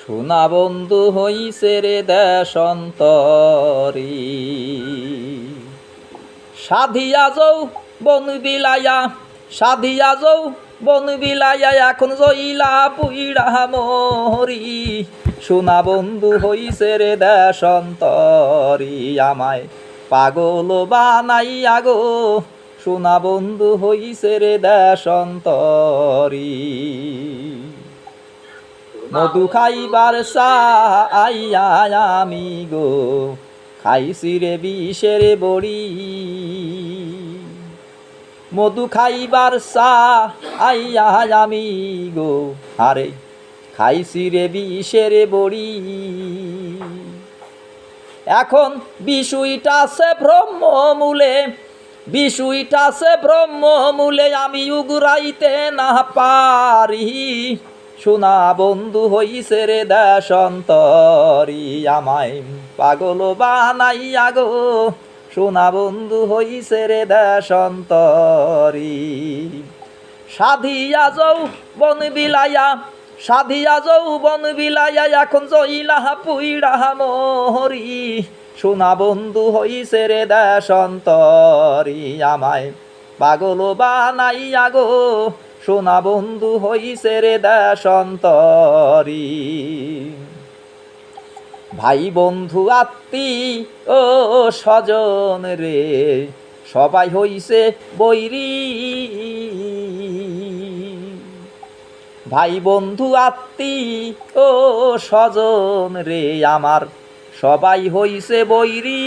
সোনা বন্ধু হইছে রে দেশন্তরি সাধিয়া যৌ বন বিলাইয়া সাধিয়া যৌ বন বিলাইয়া এখন জইলা পুইড়া মরি সোনা বন্ধু হইছে রে দেশন্তরি আমায় পাগল বানাইয়া গো সোনা বন্ধু হইছে রে দেশন্তরি মধু খাইবার চাইয়া আমি গো খাইছি রে বিষের বড়ি মধু খাইবার চাইয়া আমি গো আরে খাইছি রে বিষের বড়ি এখন বিষয়টাছে ব্রহ্মমূলে বিষয়টাছে ব্রহ্মমূলে আমি উগুরাইতে না পারি সোনা বন্ধু হইছে রে দেশন্তরি আমায় পাগল বানাইয়া গো সোনা বন্ধু হইছে রে দেশন্তরি সাধিয়া যৌ বন বিলাইয়া সাধিয়া যৌ বন বিলাইয়া এখন জইলা পুইড়া মরি সোনা বন্ধু হইছে রে দেশন্তরি আমায় পাগল বানাইয়া গো সোনা বন্ধু হইছে রে দেশন্তরি ভাই বন্ধু আত্মী ও স্বজন রে সবাই হইছে বৈরি ভাই বন্ধু আত্মী ও স্বজন রে আমার সবাই হইছে বৈরি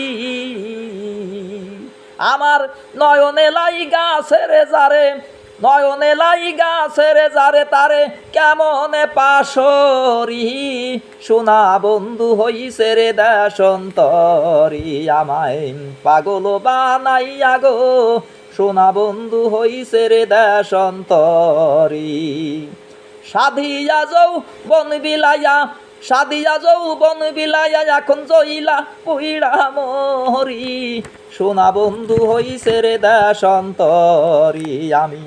আমার নয়নে লাই গাছের যারে নয়নে লাই গাছের যারে তারে কেমনে পাশরি সোনা বন্ধু হইছে রে দেশন্তরি আমায় পাগল বানাইয়া গো সোনা বন্ধু হইছে রে দেশন্তরি সাধিয়া যৌ বন বিলাইয়া সাধিয়া যৌ বন বিলাইয়া এখন জইলা পুইড়া মরি সোনা বন্ধু হইছে রে দেশন্তরি আমি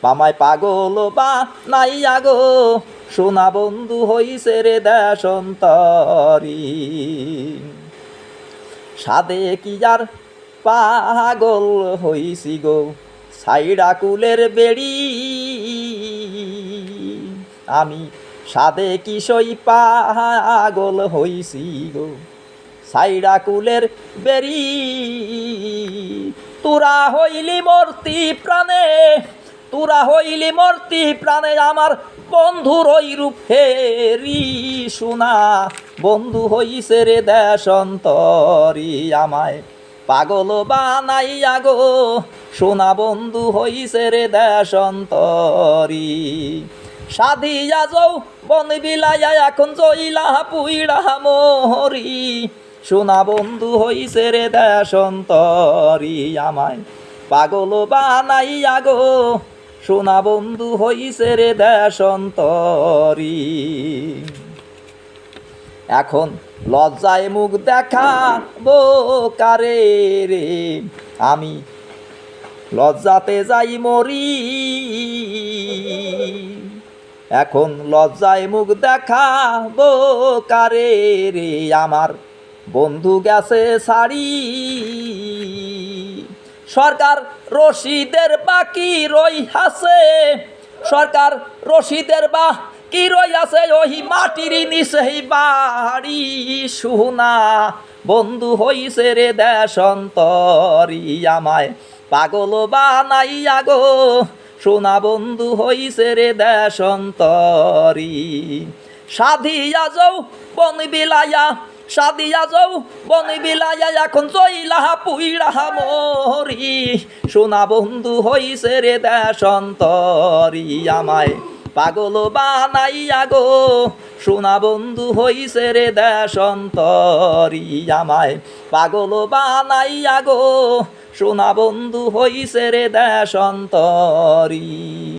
আমায় পাগল বানাইয়া গো সোনা বন্ধু হইছে রে দেশন্তরি সাদে কি আর পাগল হইছি গো সাইডা কুলের বেড়ি আমি সাদে কি সই পাগল হইছি গো সাইডা কুলের বেড়ি তোরা হইলি মূর্তি প্রাণে তোরা হইলি মূর্তি প্রাণে আমার বন্ধুর ওই রূপ ফেরি সোনা বন্ধু হইছে রে দেশন্তরি আমায় পাগল বানাইয়া গো সোনা বন্ধু হইছে রে দেশন্তরি সাধিয়া যৌ বন বিলাইয়া এখন জইলা পুইড়া মরি সোনা বন্ধু হইছে রে দেশন্তরি আমায় পাগল বানাইয়া গো সোনা বন্ধু হইছে রে দেশন্তরি এখন লজ্জায় মুখ দেখাবো কারে রে আমি লজ্জাতে যাই মরি এখন লজ্জায় মুখ দেখাবো কারে রে আমার বন্ধু গেছে ছাড়ি সরকার রশিদের বাকি রই আছে সরকার রশিদের বাকি রই আছে ওই মাটির নিচেই বাড়ি সোনা বন্ধু হইছে রে দেশন্তরি আমায় পাগল বানাইয়া গো সোনা বন্ধু হইছে রে দেশন্তরি সাধিয়া যৌ বন বিলাইয়া সাধিয়া যৌ বন বিলাইয়া এখন জইলা পুইড়া মরি সোনা বন্ধু হইছে রে দেশন্তরি আমায় পাগল বানাইয়া গো সোনা বন্ধু হইছে রে দেশন্তরি আমায় পাগল বানাইয়া গো সোনা বন্ধু হইছে রে দেশন্তরি।